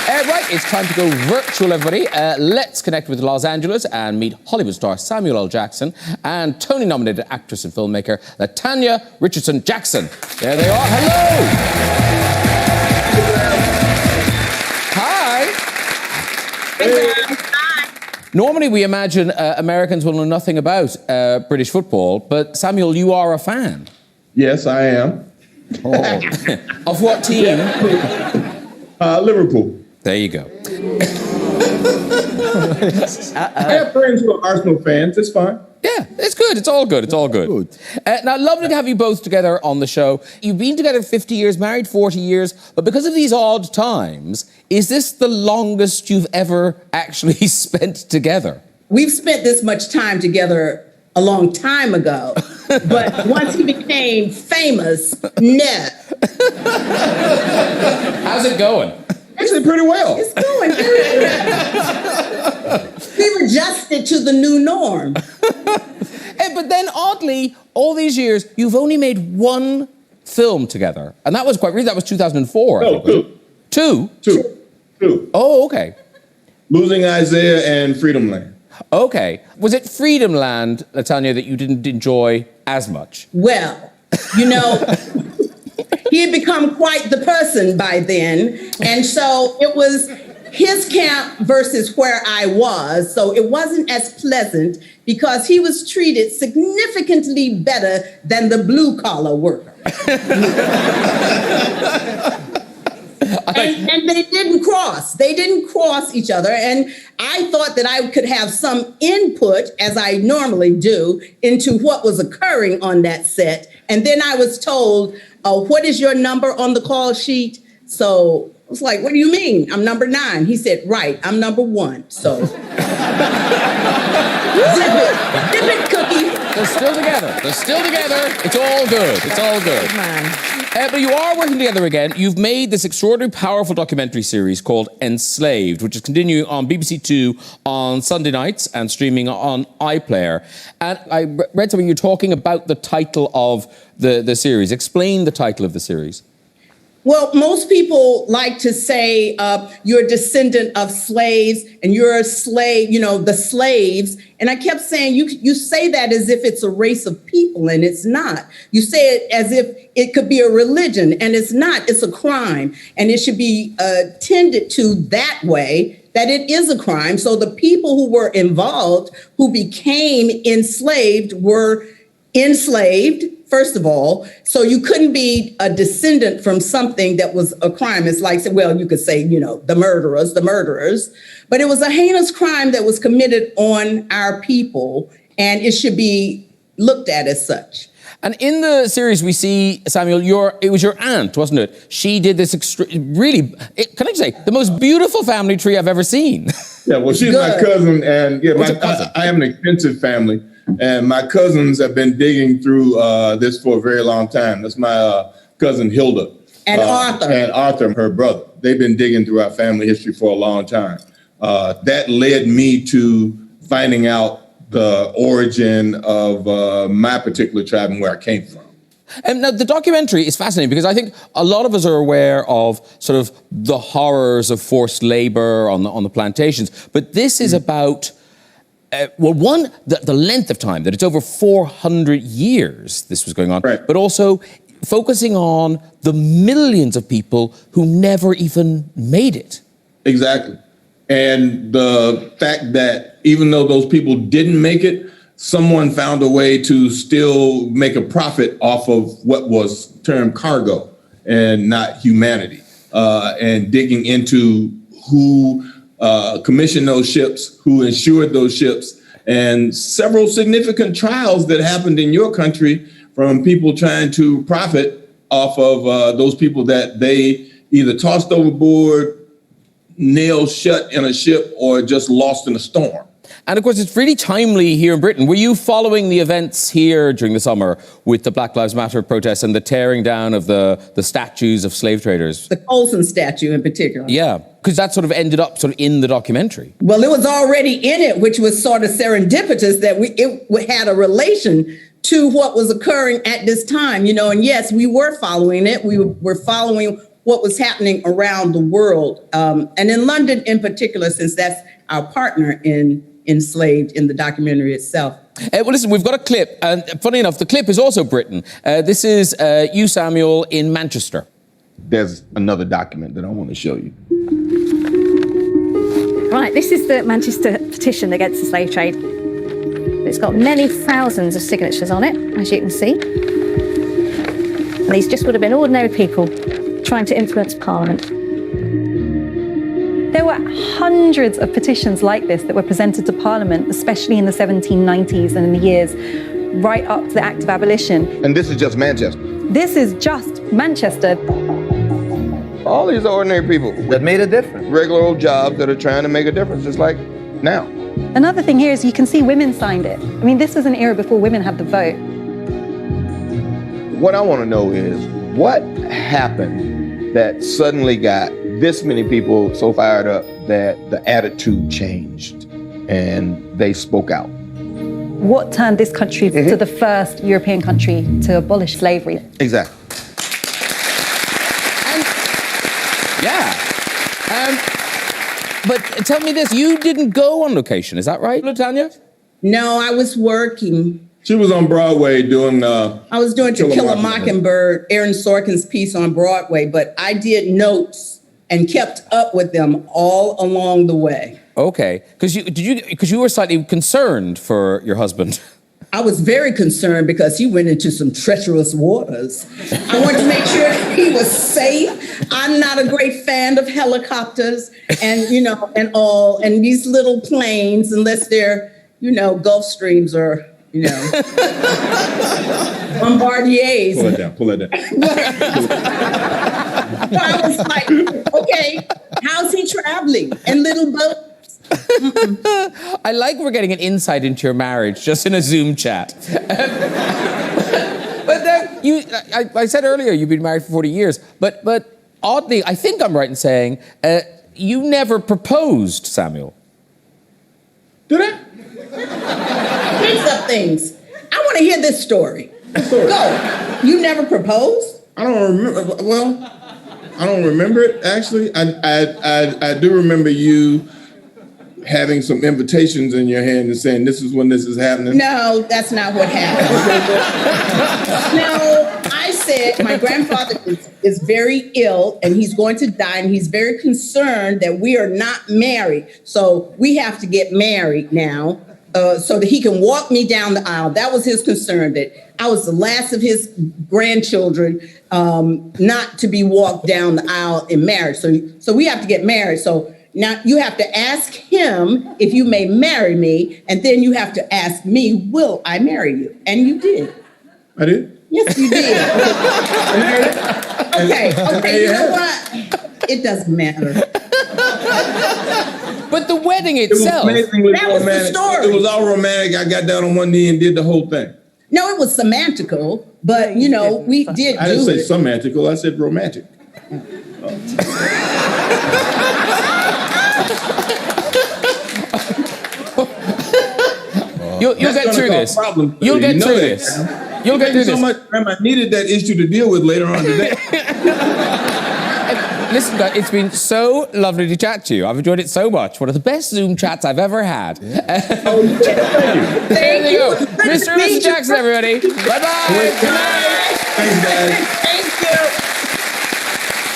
Right, it's time to go virtual, everybody. Let's connect with Los Angeles and meet Hollywood star Samuel L. Jackson and Tony-nominated actress and filmmaker LaTanya Richardson Jackson. There they are. Hello! Hi. Hi. Normally, we imagine Americans will know nothing about British football, but Samuel, you are a fan. Yes, I am. Oh. Of what team? Liverpool. There you go. I have friends who are Arsenal fans. It's fine. Yeah, it's good. It's all good. It's all good. Now, lovely to have you both together on the show. You've been together 50 years, married 40 years, but because of these odd times, is this the longest you've ever actually spent together? We've spent this much time together a long time ago, but once he became famous, no. How's it going? Actually, pretty well. It's going very well. We've adjusted to the new norm. But then, oddly, all these years, you've only made one film together. And that was quite recent. That was 2004, I think. Two. Two. Oh, okay. Losing Isaiah and Freedom Land. Okay. Was it Freedom Land, LaTanya, that you didn't enjoy as much? Well, you know, he had become quite the person by then. And so it was his camp versus where I was. So it wasn't as pleasant because he was treated significantly better than the blue collar worker. And they didn't cross. They didn't cross each other. And I thought that I could have some input, as I normally do, into what was occurring on that set. And then I was told, what is your number on the call sheet? So I was like, what do you mean? I'm number 9. He said, right, I'm number 1. So zip it, Cookie. They're still together. They're still together. It's all good. It's all good. But you are working together again. You've made this extraordinary, powerful documentary series called Enslaved, which is continuing on BBC Two on Sunday nights and streaming on iPlayer. And I read something, you're talking about the title of the series. Explain the title of the series. Well, most people like to say you're a descendant of slaves and you're a slave, you know, the slaves. And I kept saying, you say that as if it's a race of people, and it's not. You say it as if it could be a religion, and it's not. It's a crime, and it should be tended to that way, that it is a crime. So the people who were involved, who became enslaved, were enslaved, first of all. So you couldn't be a descendant from something that was a crime. It's like, well, you could say, you know, the murderers. But it was a heinous crime that was committed on our people, and it should be looked at as such. And in the series, we see, Samuel, it was your aunt, wasn't it? She did this can I just say, the most beautiful family tree I've ever seen. Yeah, well, she's my cousin, and I have an extensive family. And my cousins have been digging through this for a very long time. That's my cousin Hilda. And Arthur. And Arthur, her brother. They've been digging through our family history for a long time. That led me to finding out the origin of my particular tribe and where I came from. And now the documentary is fascinating because I think a lot of us are aware of sort of the horrors of forced labor on the plantations. But this is about... the length of time, that it's over 400 years this was going on, right. But also focusing on the millions of people who never even made it. Exactly. And the fact that even though those people didn't make it, someone found a way to still make a profit off of what was termed cargo and not humanity, and digging into who commissioned those ships, who insured those ships, and several significant trials that happened in your country from people trying to profit off of those people that they either tossed overboard, nailed shut in a ship, or just lost in a storm. And of course, it's really timely here in Britain. Were you following the events here during the summer with the Black Lives Matter protests and the tearing down of the statues of slave traders? The Colson statue in particular. Yeah, because that sort of ended up sort of in the documentary. Well, it was already in it, which was sort of serendipitous that it had a relation to what was occurring at this time, you know. And yes, we were following it. We were following what was happening around the world, and in London in particular, since that's our partner in Enslaved in the documentary itself. Well, listen, we've got a clip, and funny enough, the clip is also Britain. This is you, Samuel, in Manchester. There's another document that I want to show you. Right, this is the Manchester petition against the slave trade. It's got many thousands of signatures on it, as you can see. And these just would have been ordinary people trying to influence Parliament. There were hundreds of petitions like this that were presented to Parliament, especially in the 1790s and in the years right up to the Act of Abolition. And this is just Manchester. This is just Manchester. All these ordinary people That made a difference. regular old jobs that are trying to make a difference, just like now. Another thing here is you can see women signed it. I mean, this was an era before women had the vote. What I want to know is what happened that suddenly got this many people so fired up that the attitude changed and they spoke out. What turned this country to the first European country to abolish slavery? Exactly. But tell me this, you didn't go on location, is that right, LaTanya? No, I was working. She was on Broadway doing I was doing To Kill a Mockingbird, Aaron Sorkin's piece on Broadway, but I did notes and kept up with them all along the way. Okay, because you were slightly concerned for your husband. I was very concerned because he went into some treacherous waters. I wanted to make sure he was safe. I'm not a great fan of helicopters and, and these little planes, unless they're, Gulf Streams or, Bombardiers. Pull it down. So I was like, okay, how's he traveling? In little boats? I like we're getting an insight into your marriage just in a Zoom chat. But I said earlier you've been married for 40 years, but oddly, I think I'm right in saying you never proposed, Samuel. Did I? Mix up things. I want to hear this story. Go. You never proposed? I don't remember. Well, I don't remember it actually. I do remember you having some invitations in your hand and saying, this is when this is happening? No, that's not what happened. No, I said my grandfather is very ill and he's going to die and he's very concerned that we are not married. So we have to get married now so that he can walk me down the aisle. That was his concern, that I was the last of his grandchildren not to be walked down the aisle in marriage. So we have to get married. So now you have to ask him if you may marry me, and then you have to ask me, will I marry you? And you did. I did? Yes, you did. Okay, you know what? It doesn't matter. But the wedding itself. That was the story. It was all romantic. I got down on one knee and did the whole thing. No, it was semantical, but we did. I didn't say semantical, I said romantic. You'll get through this. You'll get through this. You'll get through this. So much time I needed that issue to deal with later on today. Listen, guys, it's been so lovely to chat to you. I've enjoyed it so much. One of the best Zoom chats I've ever had. Thank you. Mr. and Mrs. Jackson, everybody. Bye-bye. Thanks, guys. Thank you.